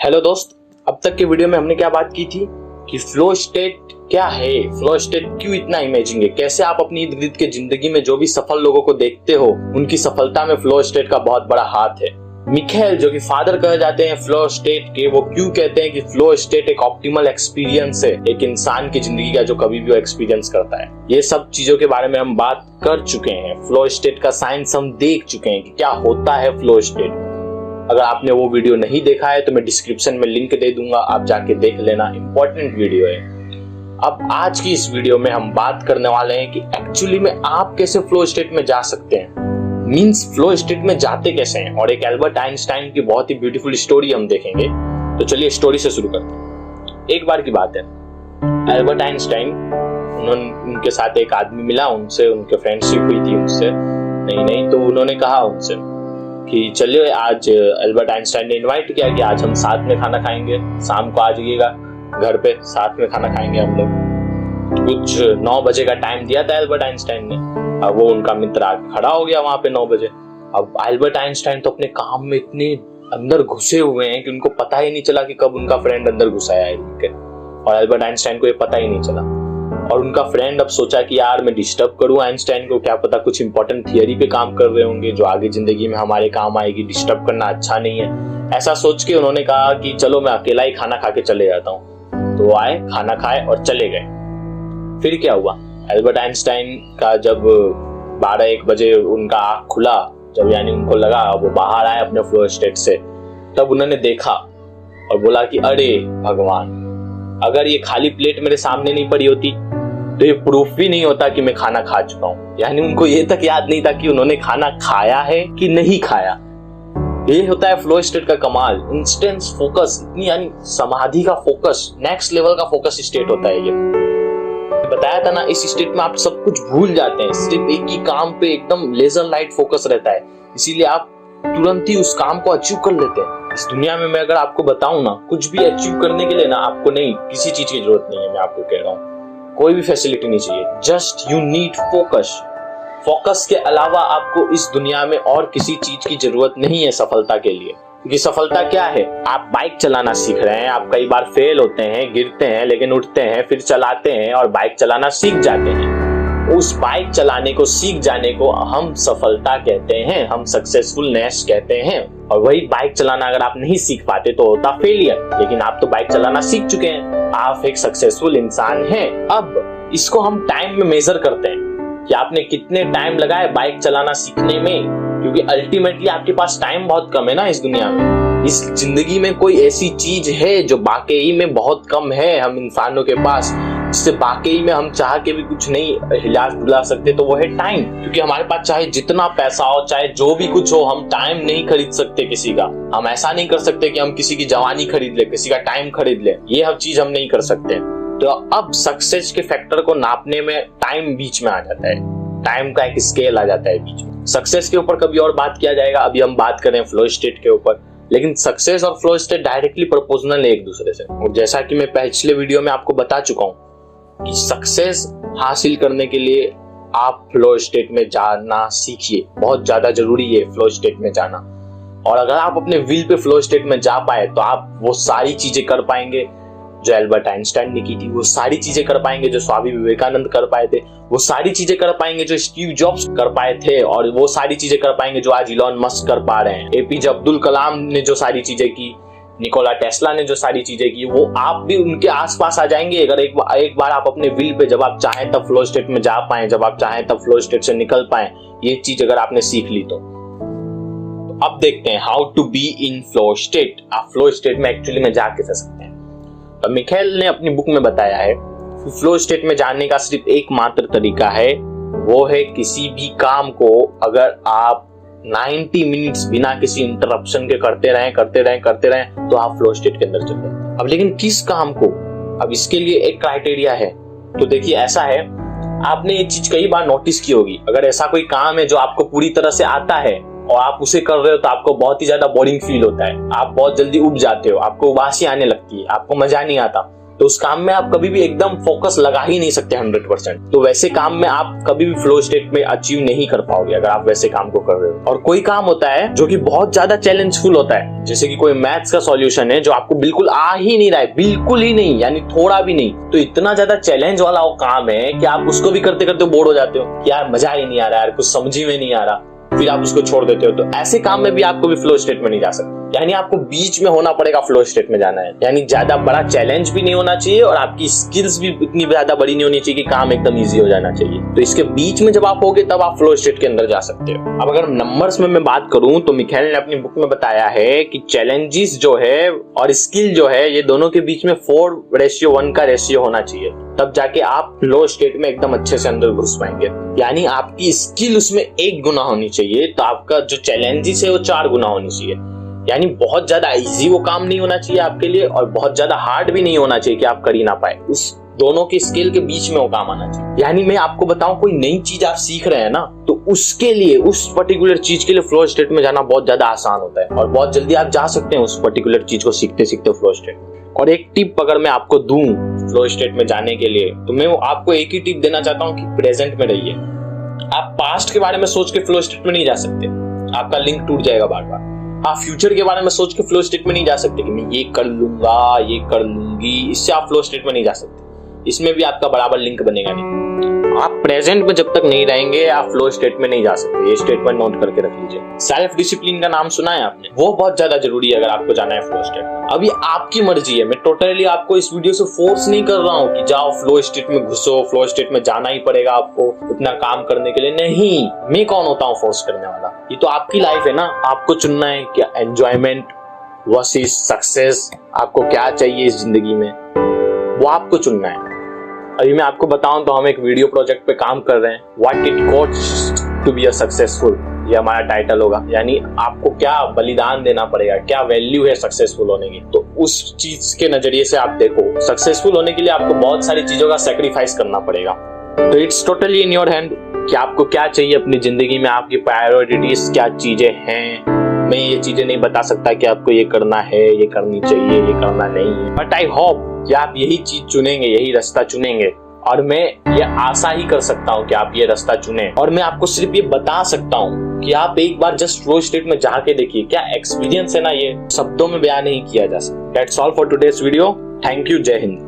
Hello दोस्त, अब तक के वीडियो में हमने क्या बात की थी कि फ्लो स्टेट क्या है, फ्लो स्टेट क्यों इतना इमेजिंग है, कैसे आप अपनी इर्द गिर्द के जिंदगी में जो भी सफल लोगों को देखते हो उनकी सफलता में फ्लो स्टेट का बहुत बड़ा हाथ है। मिखेल जो कि फादर कहे जाते हैं फ्लो स्टेट के, वो क्यों कहते हैं कि फ्लो स्टेट एक ऑप्टिमल एक्सपीरियंस है एक इंसान की जिंदगी का जो कभी भी वो एक्सपीरियंस करता है। ये सब चीजों के बारे में हम बात कर चुके हैं, फ्लो स्टेट का साइंस हम देख चुके हैं कि क्या होता है फ्लो स्टेट। अगर आपने वो वीडियो नहीं देखा है तो मैं डिस्क्रिप्शन में लिंक दे दूंगा, आप जाके देख लेना, इंपॉर्टेंट वीडियो है। अब आज की इस वीडियो में हम बात करने वाले हैं कि एक्चुअली में आप कैसे फ्लो स्टेट में जा सकते हैं, मींस फ्लो स्टेट में जाते कैसे हैं, और एक एल्बर्ट आइंस्टाइन की बहुत ही ब्यूटीफुल स्टोरी हम देखेंगे। तो चलिए स्टोरी से शुरू करते हैं। एक बार की बात है, एल्बर्ट आइंस्टाइन, उनके साथ एक आदमी मिला, उनसे उनके फ्रेंडशिप हुई थी उनसे नहीं तो उन्होंने कहा उनसे कि चलिए आज एल्बर्ट आइंस्टाइन ने इनवाइट किया कि आज हम साथ में खाना खाएंगे, शाम को आ जाइएगा घर पे, साथ में खाना खाएंगे हम लोग। कुछ 9 बजे का टाइम दिया था एल्बर्ट आइंस्टाइन ने। अब वो उनका मित्र आके खड़ा हो गया वहां पे 9 बजे। अब एल्बर्ट आइंस्टाइन तो अपने काम में इतने अंदर घुसे हुए हैं कि उनको पता ही नहीं चला कि कब उनका फ्रेंड अंदर घुसाया है उनके, और एल्बर्ट आइंस्टाइन को ये पता ही नहीं चला। और उनका फ्रेंड अब सोचा कि यार मैं डिस्टर्ब करूं आइंस्टाइन को, क्या पता कुछ इंपॉर्टेंट थियरी पे काम कर रहे होंगे जो आगे जिंदगी में हमारे काम आएगी, डिस्टर्ब करना अच्छा नहीं है। ऐसा सोच के उन्होंने कहा कि चलो मैं अकेला ही खाना खा के चले जाता हूँ। तो वो आए, खाना खाए और चले गए। फिर क्या हुआ, एल्बर्ट आइंस्टाइन का जब 12-1 बजे उनका आँख खुला, जब यानी उनको लगा वो बाहर आए अपने फ्लो स्टेट से, तब उन्होंने देखा और बोला कि अरे भगवान, अगर ये खाली प्लेट मेरे सामने नहीं पड़ी होती तो ये प्रूफ भी नहीं होता कि मैं खाना खा चुका हूं। यानी उनको ये तक याद नहीं था कि उन्होंने खाना खाया है कि नहीं खाया। ये होता है फ्लो स्टेट का कमाल, इंस्टेंस फोकस, इतनी यानी समाधि का फोकस, नेक्स्ट लेवल का फोकस स्टेट होता है ये। बताया था ना, इस स्टेट में आप सब कुछ भूल जाते हैं, सिर्फ एक ही काम पे एकदम लेजर लाइट फोकस रहता है, इसीलिए आप तुरंत ही उस काम को अचीव कर लेते हैं। इस दुनिया में मैं अगर आपको बताऊं ना, कुछ भी अचीव करने के लिए ना आपको नहीं किसी चीज की जरूरत नहीं है, मैं आपको कह रहा हूं, कोई भी फैसिलिटी नहीं चाहिए, just you need focus. Focus के अलावा आपको इस दुनिया में और किसी चीज की जरूरत नहीं है सफलता के लिए। क्योंकि सफलता क्या है, आप बाइक चलाना सीख रहे हैं, आप कई बार फेल होते हैं, गिरते हैं, लेकिन उठते हैं, फिर चलाते हैं और बाइक चलाना सीख जाते हैं। उस बाइक चलाने को, सीख जाने को हम सफलता कहते हैं, हम सक्सेसफुलनेस कहते हैं। और वही बाइक चलाना अगर आप नहीं सीख पाते तो होता फेलियर, लेकिन आप तो बाइक चलाना सीख चुके हैं, आप एक सक्सेसफुल इंसान हैं। अब इसको हम टाइम में मेजर करते हैं कि आपने कितने टाइम लगाए बाइक चलाना सीखने में, क्योंकि अल्टीमेटली आपके पास टाइम बहुत कम है ना इस दुनिया में। इस जिंदगी में कोई ऐसी चीज है जो वाकई में बहुत कम है हम इंसानों के पास, जिससे वाकई में हम चाह के भी कुछ नहीं हिला डुला सकते, तो वो है टाइम। क्योंकि हमारे पास चाहे जितना पैसा हो, चाहे जो भी कुछ हो, हम टाइम नहीं खरीद सकते किसी का। हम ऐसा नहीं कर सकते कि हम किसी की जवानी खरीद ले, किसी का टाइम खरीद ले, ये हर चीज हम नहीं कर सकते। तो अब सक्सेस के फैक्टर को नापने में टाइम बीच में आ जाता है, टाइम का एक स्केल आ जाता है बीच में। सक्सेस के ऊपर कभी और बात किया जाएगा, अभी हम बात करें फ्लो स्टेट के ऊपर। लेकिन सक्सेस और फ्लो स्टेट डायरेक्टली प्रोपोर्शनल है एक दूसरे से। और जैसा कि मैं पिछले वीडियो में आपको बता चुका हूं कि सक्सेस हासिल करने के लिए आप फ्लो स्टेट में जाना सीखिए, बहुत ज्यादा जरूरी है फ्लो स्टेट में जाना। और अगर आप अपने विल पे फ्लो स्टेट में जा पाए तो आप वो सारी चीजें कर पाएंगे जो एल्बर्ट आइंस्टाइन ने की थी, वो सारी चीजें कर पाएंगे जो स्वामी विवेकानंद कर पाए थे, वो सारी चीजें कर पाएंगे जो स्टीव जॉब्स कर पाए थे, और वो सारी चीजें कर पाएंगे जो आज इलॉन मस्क कर पा रहे हैं। एपीजे अब्दुल कलाम ने जो सारी चीजें की, निकोला टेस्ला ने जो सारी चीजें की, वो आप भी उनके आसपास आ जाएंगे अगर एक बार आप अपने विल पे, जब आप चाहें तब फ्लो स्टेट में जा पाए, जब आप चाहें तब फ्लो स्टेट से निकल पाए। ये चीज अगर आपने सीख ली तो अब देखते हैं how to be in flow state. आप फ्लो स्टेट में एक्चुअली में जा कैसे सकते हैं। तो मिखेल ने अपनी बुक में बताया है कि फ्लो स्टेट में जाने का सिर्फ एकमात्र तरीका है, वो है किसी भी काम को अगर आप 90 मिनट्स बिना किसी इंटरप्शन के करते रहें तो आप फ्लो स्टेट के अंदर चले जाते। अब लेकिन किस काम को, अब इसके लिए एक क्राइटेरिया है। तो देखिए ऐसा है, आपने ये चीज कई बार नोटिस की होगी, अगर ऐसा कोई काम है जो आपको पूरी तरह से आता है और आप उसे कर रहे हो तो आपको बहुत ही ज्यादा बोरिंग फील होता है, आप बहुत जल्दी उब जाते हो, आपको उबासी आने लगती है, आपको मजा नहीं आता। तो उस काम में आप कभी भी एकदम फोकस लगा ही नहीं सकते 100%। तो वैसे काम में आप कभी भी फ्लो स्टेट में अचीव नहीं कर पाओगे अगर आप वैसे काम को कर रहे हो। और कोई काम होता है जो कि बहुत ज्यादा चैलेंजफुल होता है, जैसे कि कोई मैथ्स का सॉल्यूशन है जो आपको बिल्कुल आ ही नहीं रहा है, बिल्कुल ही नहीं, यानी थोड़ा भी नहीं, तो इतना ज्यादा चैलेंज वाला वो काम है कि आप उसको भी करते करते बोर हो जाते हो, यार मजा ही नहीं आ रहा, यार कुछ समझ ही में नहीं आ रहा, फिर आप उसको छोड़ देते हो। तो ऐसे काम में भी आपको भी फ्लो स्टेट में नहीं जा सकते, यानी आपको बीच में होना पड़ेगा, फ्लो स्टेट में जाना है। यानी ज्यादा बड़ा चैलेंज भी नहीं होना चाहिए और आपकी स्किल्स भी इतनी ज्यादा बड़ी नहीं होनी चाहिए कि काम एकदम इजी हो जाना चाहिए। तो इसके बीच में जब आप होगे तब आप फ्लो स्टेट के अंदर जा सकते हो। अब अगर नंबर्स में मैं बात करूं तो मिखाइल ने अपनी बुक में बताया है कि चैलेंजेस जो है और स्किल जो है ये दोनों के बीच में 4:1 का रेशियो होना चाहिए, तब जाके आप फ्लो स्टेट में एकदम अच्छे से अंदर घुस पाएंगे। यानी आपकी स्किल उसमें 1 गुना होनी चाहिए तो आपका जो चैलेंजेस है वो 4 गुना होनी चाहिए। यानी बहुत ज्यादा इजी वो काम नहीं होना चाहिए आपके लिए और बहुत ज्यादा हार्ड भी नहीं होना चाहिए कि आप कर ही ना पाए, उस दोनों के स्केल के बीच में वो काम आना चाहिए। यानी मैं आपको बताऊं, कोई नई चीज आप सीख रहे हैं ना, तो उसके लिए उस पर्टिकुलर चीज के लिए फ्लो स्टेट में जाना बहुत ज्यादा आसान होता है और बहुत जल्दी आप जा सकते हैं उस पर्टिकुलर चीज को सीखते सीखते फ्लो स्टेट। और एक टिप अगर मैं आपको दूं फ्लो स्टेट में जाने के लिए, तो मैं आपको एक ही टिप देना चाहता हूं कि प्रेजेंट में रहिए। आप पास्ट के बारे में सोच के फ्लो स्टेट में नहीं जा सकते, आपका लिंक टूट जाएगा बार बार। आप फ्यूचर के बारे में सोच के फ्लो स्टेट में नहीं जा सकते कि मैं ये कर लूंगा, ये कर लूंगी, इससे आप फ्लो स्टेट में नहीं जा सकते, इसमें भी आपका बराबर लिंक बनेगा नहीं। आप प्रेजेंट में जब तक नहीं रहेंगे आप फ्लो स्टेट में नहीं जा सकते, ये स्टेटमेंट नोट करके रख लीजिए। सेल्फ डिसिप्लिन का नाम सुना है आपने, वो बहुत ज्यादा जरूरी है अगर आपको जाना है फ्लो स्टेट। अभी आपकी मर्जी है, मैं टोटली आपको इस वीडियो से फोर्स नहीं कर रहा हूँ कि जाओ फ्लो स्टेट में घुसो, फ्लो स्टेट में जाना ही पड़ेगा आपको उतना काम करने के लिए, नहीं। मैं कौन होता हूँ फोर्स करने वाला? ये तो आपकी लाइफ है ना, आपको चुनना है क्या एंजॉयमेंट वर्सेस सक्सेस, आपको क्या चाहिए इस जिंदगी में, वो आपको चुनना है। अभी मैं आपको बताऊं तो हम एक वीडियो प्रोजेक्ट पे काम कर रहे हैं, what it cost to be a successful, ये हमारा टाइटल होगा। यानी आपको क्या बलिदान देना पड़ेगा, क्या वैल्यू है सक्सेसफुल होने की, तो उस चीज के नजरिए से आप देखो। सक्सेसफुल होने के लिए आपको बहुत सारी चीजों का सेक्रीफाइस करना पड़ेगा, तो it's totally in your hand कि आपको क्या चाहिए अपनी जिंदगी में, आपकी प्रायोरिटीज क्या चीजें हैं। मैं ये चीजें नहीं बता सकता कि आपको ये करना है, ये करनी चाहिए, ये करना नहीं है, बट आई होप कि आप यही चीज चुनेंगे, यही रास्ता चुनेंगे। और मैं ये आशा ही कर सकता हूँ कि आप ये रास्ता चुने। और मैं आपको सिर्फ ये बता सकता हूँ कि आप एक बार जस्ट फ्लो स्टेट में जाके देखिए, क्या एक्सपीरियंस है ना, ये शब्दों में बयान नहीं किया जा सकता। That's all for today's video. Thank you, जय हिंद।